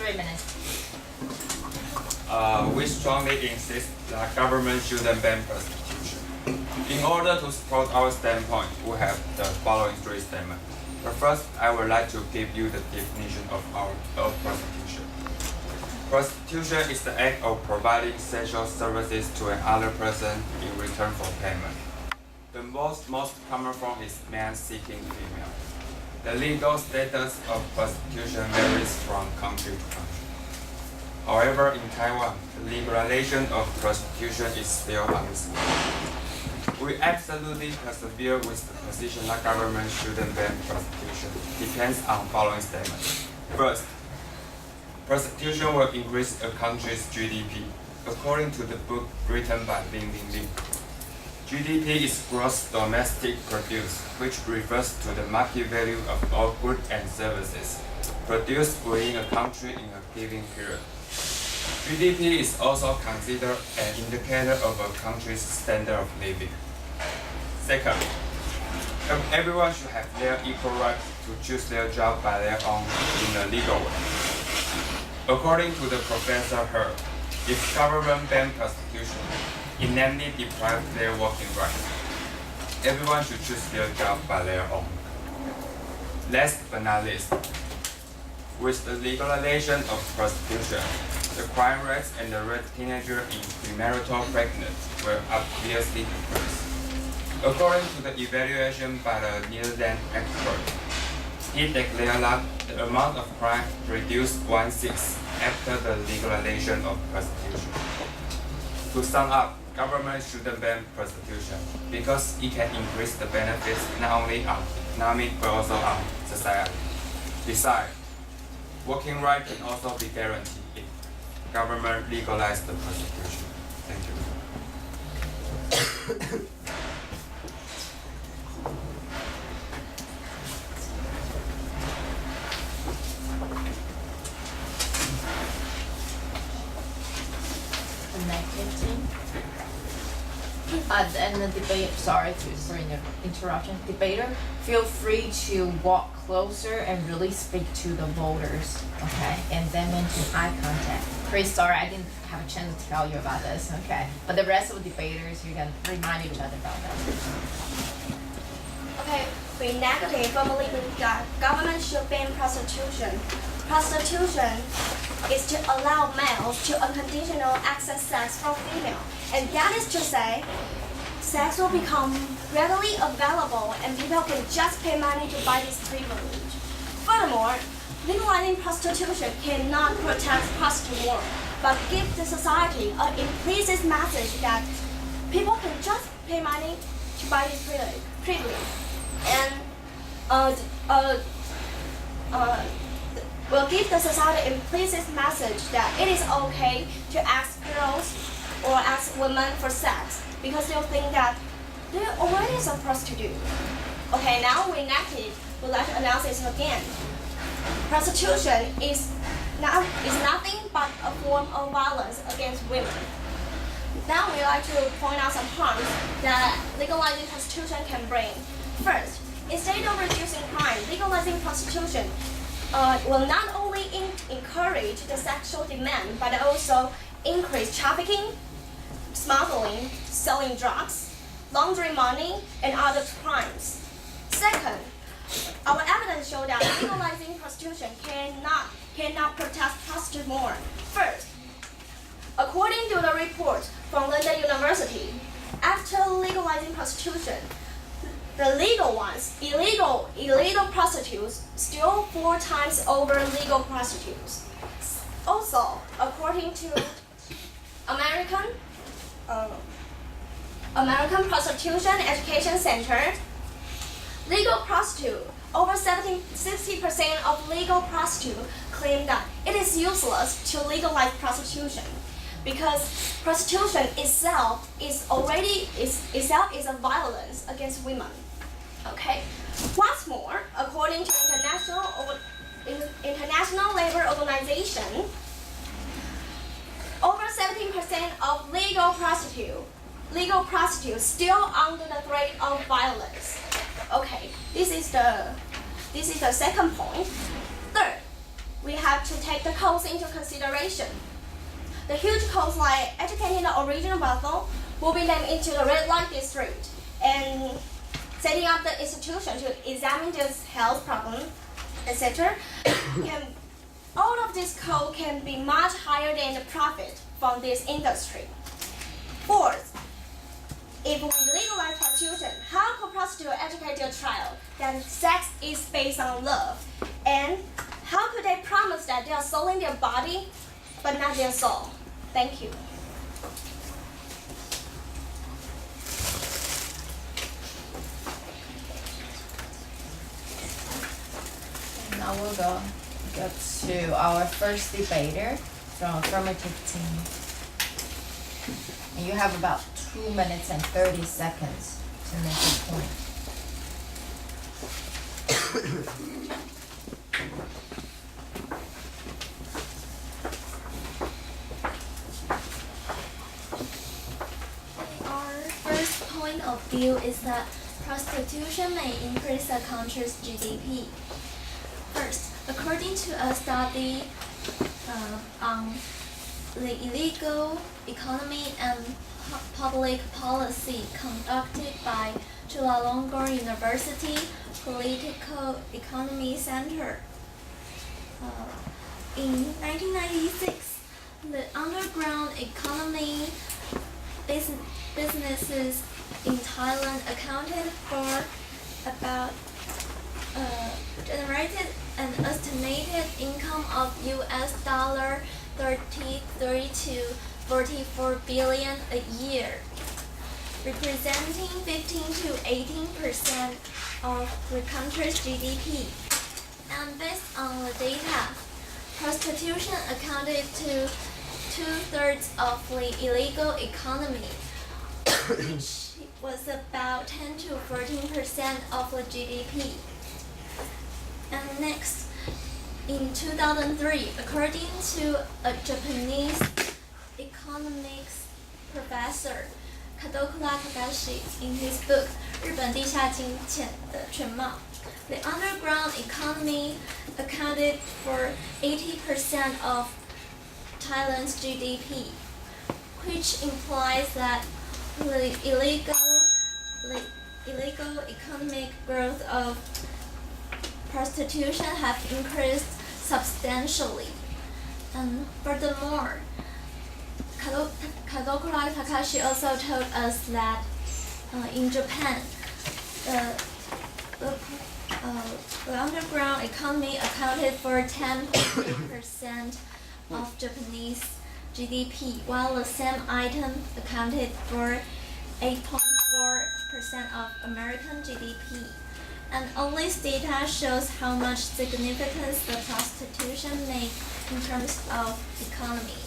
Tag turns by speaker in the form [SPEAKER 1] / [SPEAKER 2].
[SPEAKER 1] 3 minutes.
[SPEAKER 2] We strongly insist that government shouldn't ban prostitution. In order to support our standpoint, we have the following 3 statements. But first, I would like to give you the definition of prostitution. Prostitution is the act of providing sexual services to another person in return for payment. The most common form is man seeking female. The legal status of prostitution varies from country to country. However, in Taiwan, the legalization of prostitution is still uncertain. We absolutely persevere with the position that government shouldn't ban prostitution. Depends on following statements. First, prostitution will increase a country's GDP. According to the book written by Lin Lin, GDP is gross domestic produce, which refers to the market value of all goods and services produced within a country in a given period. GDP is also considered an indicator of a country's standard of living. Second, everyone should have their equal right to choose their job by their own in a legal way. According to the Professor He, if government ban prostitution, it namely deprives their working rights. Everyone should choose their job by their own. Last but not least, with the legalization of prostitution, the crime rates and the rate of teenagers in premarital pregnancy will obviously decrease. According to the evaluation by the Netherlands expert, he declared that the amount of crime reduced 1/6 after the legalization of prostitution. To sum up, government shouldn't ban prostitution because it can increase the benefits not only on economic but also on society. Besides, working rights can also be guaranteed if government legalizes the prostitution. Thank you.
[SPEAKER 1] And the debate, sorry for the interruption. Debater, feel free to walk closer and really speak to the voters, okay? And then maintain eye contact. Chris, sorry, I didn't have a chance to tell you about this, okay? But the rest of the debaters, you can remind each other about that.
[SPEAKER 3] Okay, we negatively believe that government should ban prostitution. Prostitution is to allow males to unconditional access sex from female. And that is to say, sex will become readily available and people can just pay money to buy this privilege. Furthermore, legalizing prostitution cannot protect prostitutes, but give the society an implicit message that people can just pay money to buy this privilege. And will give the society implicit message that it is okay to ask girls or ask women for sex because they'll think that they're already a prostitute. Okay, now we'd like to announce this again. Prostitution is nothing but a form of violence against women. Now we'd like to point out some harms that legalizing prostitution can bring. First, instead of reducing crime, legalizing prostitution will not only encourage the sexual demand, but also increase trafficking, smuggling, selling drugs, laundering money, and other crimes. Second, our evidence shows that legalizing prostitution cannot protect prostitutes more. First, according to the report from London University, after legalizing prostitution, the legal ones, illegal prostitutes, still 4 times over legal prostitutes. Also, according to American Prostitution Education Center, legal prostitute, over 60% of legal prostitutes claim that it is useless to legalize prostitution because prostitution itself is a violence against women. Okay. What's more, according to International Labor Organization, over 17% of legal prostitutes still under the threat of violence. Okay, this is the second point. Third, we have to take the costs into consideration. The huge costs like educating the original brothel, moving them into the red light district, and setting up the institution to examine this health problem, etc. All of this cost can be much higher than the profit from this industry. Fourth, if we legalize prostitution, how could prostitutes educate their child that sex is based on love? And how could they promise that they are selling their body but not their soul? Thank you.
[SPEAKER 1] Now we'll go to our first debater from affirmative team. And you have about 2 minutes and 30 seconds to make a point.
[SPEAKER 4] Our first point of view is that prostitution may increase a country's GDP. First, according to a study on the illegal economy and public policy conducted by Chulalongkorn University Political Economy Center. In 1996, the underground economy businesses in Thailand accounted for about generated an estimated income of US$ 33 to 44 billion a year, representing 15 to 18% of the country's GDP. And based on the data, prostitution accounted to 2/3 of the illegal economy, which was about 10 to 14% of the GDP. And next, in 2003, according to a Japanese economics professor, Kadokura Takashi, in his book《日本地下金钱的全貌》, the underground economy accounted for 80% of Thailand's GDP, which implies that the illegal economic growth of prostitution have increased substantially. And furthermore, Kadokura Takashi also told us that in Japan, the underground economy accounted for 10.8% of Japanese GDP, while the same item accounted for 8.4% of American GDP. And all this data shows how much significance the prostitution makes in terms of economy.